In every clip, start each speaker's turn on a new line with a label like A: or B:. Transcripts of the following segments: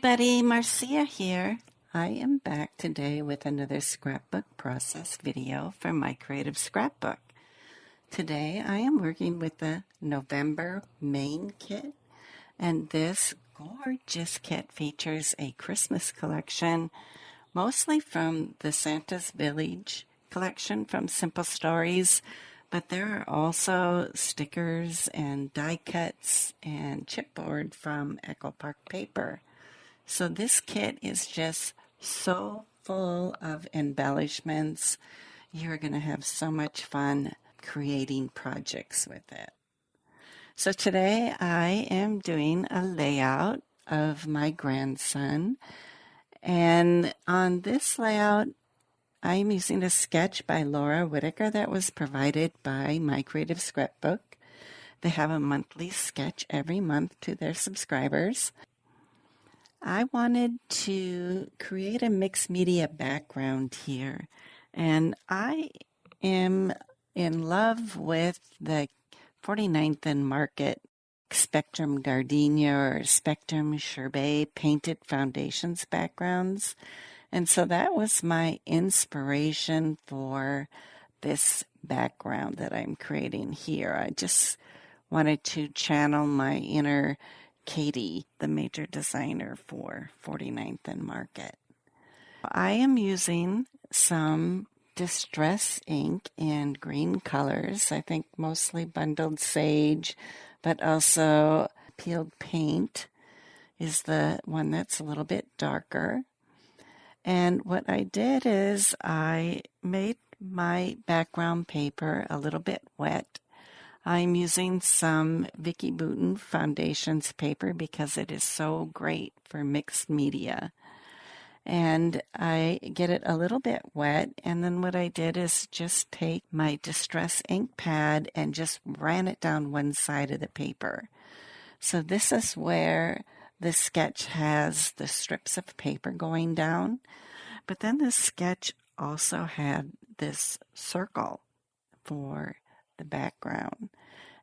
A: everybody, Marcia here. I am back today with another scrapbook process video for My Creative Scrapbook. Today I am working with the November main kit, and this gorgeous kit features a Christmas collection, mostly from the Santa's Village collection from Simple Stories, but there are also stickers and die cuts and chipboard from Echo Park Paper. So this kit is just so full of embellishments. You're going to have so much fun creating projects with it. So today I am doing a layout of my grandson. And on this layout, I'm using a sketch by Laura Whitaker that was provided by My Creative Scrapbook. They have a monthly sketch every month to their subscribers. I wanted to create a mixed media background here, and I am in love with the 49th and Market Spectrum Gardenia or Spectrum Sherbet painted foundations backgrounds. And so that was my inspiration for this background that I'm creating here. I just wanted to channel my inner Katie, the major designer for 49th and Market. I am using some distress ink in green colors. I think mostly bundled sage, but also peeled paint is the one that's a little bit darker. And what I did is I made my background paper a little bit wet. I'm using some Vicki Boutin Foundations paper because it is so great for mixed media. And I get it a little bit wet, and then what I did is just take my distress ink pad and just ran it down one side of the paper. So this is where the sketch has the strips of paper going down, but then the sketch also had this circle for the background.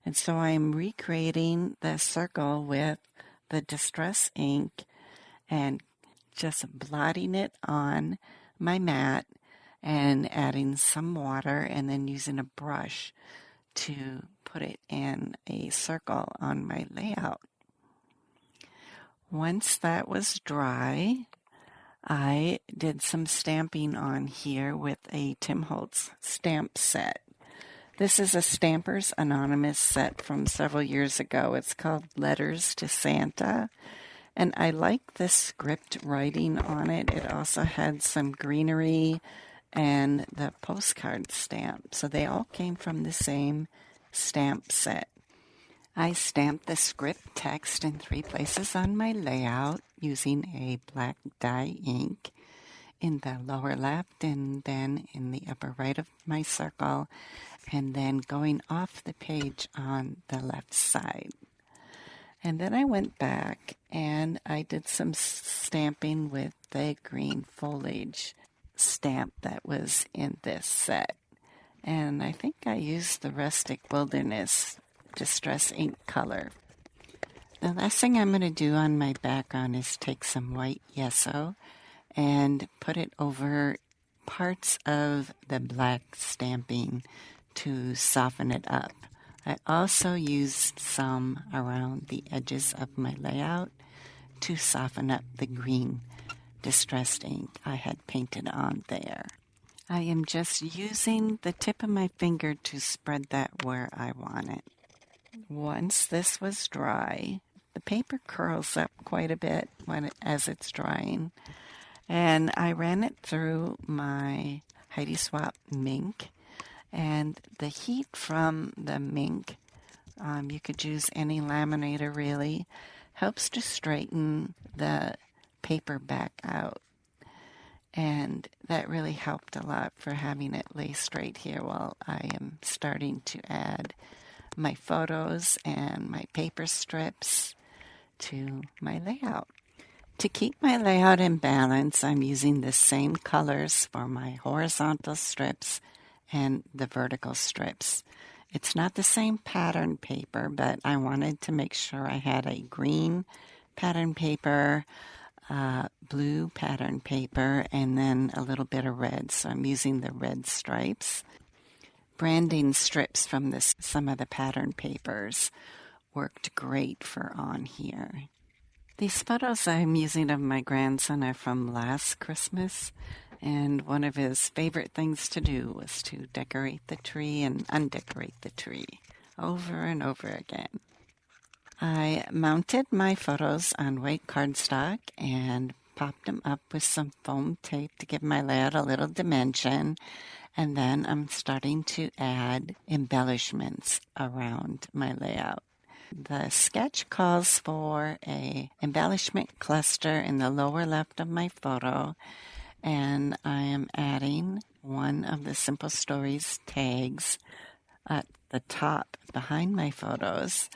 A: And so I'm recreating the circle with the distress ink and just blotting it on my mat and adding some water and then using a brush to put it in a circle on my layout. Once that was dry, I did some stamping on here with a Tim Holtz stamp set. This is a Stampers Anonymous set from several years ago. It's called Letters to Santa. And I like the script writing on it. It also had some greenery and the postcard stamp. So they all came from the same stamp set. I stamped the script text in 3 places on my layout using a black dye ink in the lower left and then in the upper right of my circle, and then going off the page on the left side. And then I went back and I did some stamping with the green foliage stamp that was in this set. And I think I used the Rustic Wilderness Distress ink color. The last thing I'm going to do on my background is take some white gesso and put it over parts of the black stamping to soften it up. I also used some around the edges of my layout to soften up the green distressed ink I had painted on there. I am just using the tip of my finger to spread that where I want it. Once this was dry, the paper curls up quite a bit as it's drying, and I ran it through my Heidi Swapp Mink, and the heat from the Mink, you could use any laminator really, helps to straighten the paper back out. And that really helped a lot for having it lay straight here while I am starting to add my photos and my paper strips to my layout. To keep my layout in balance, I'm using the same colors for my horizontal strips and the vertical strips. It's not the same pattern paper, but I wanted to make sure I had a green pattern paper, blue pattern paper and then a little bit of red. So I'm using the red stripes. Branding strips from some of the pattern papers worked great for on here. These photos I'm using of my grandson are from last Christmas, and one of his favorite things to do was to decorate the tree and undecorate the tree over and over again. I mounted my photos on white cardstock and popped them up with some foam tape to give my layout a little dimension, and then I'm starting to add embellishments around my layout. The sketch calls for a embellishment cluster in the lower left of my photo, and I am adding one of the Simple Stories tags at the top behind my photos.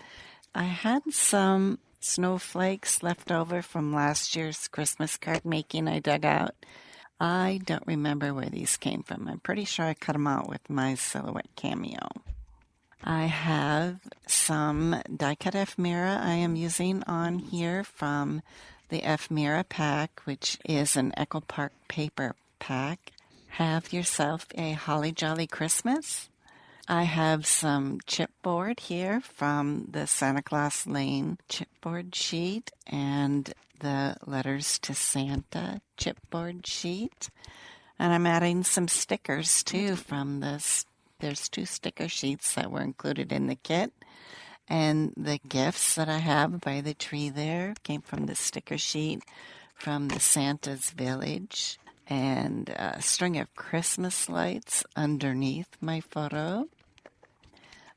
A: I had some snowflakes left over from last year's Christmas card making I dug out. I don't remember where these came from. I'm pretty sure I cut them out with my Silhouette Cameo. I have some die-cut ephemera I am using on here from the ephemera pack, which is an Echo Park Paper pack. Have yourself a holly jolly Christmas. I have some chipboard here from the Santa Claus Lane chipboard sheet and the Letters to Santa chipboard sheet. And I'm adding some stickers too from this. There's 2 sticker sheets that were included in the kit. And the gifts that I have by the tree there came from the sticker sheet from the Santa's Village. And a string of Christmas lights underneath my photo.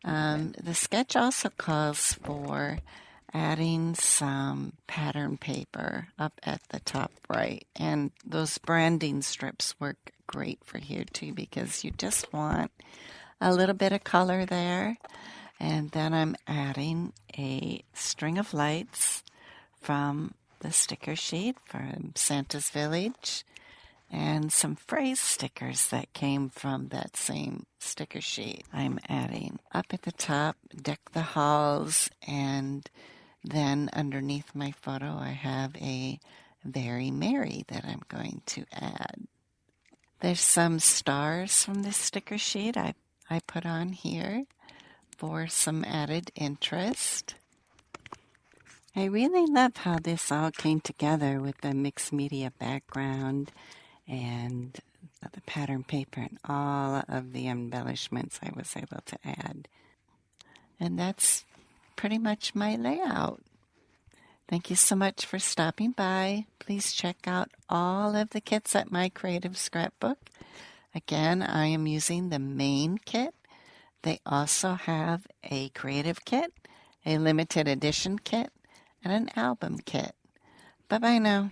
A: The sketch also calls for adding some pattern paper up at the top right. And those branding strips work great for here too, because you just want a little bit of color there. And then I'm adding a string of lights from the sticker sheet from Santa's Village and some phrase stickers that came from that same sticker sheet. I'm adding up at the top, deck the halls, and then underneath my photo I have a Very Merry that I'm going to add. There's some stars from this sticker sheet I put on here for some added interest. I really love how this all came together with the mixed media background and the pattern paper and all of the embellishments I was able to add. And that's pretty much my layout. Thank you so much for stopping by. Please check out all of the kits at My Creative Scrapbook. Again, I am using the main kit. They also have a creative kit, a limited edition kit, and an album kit. Bye-bye now.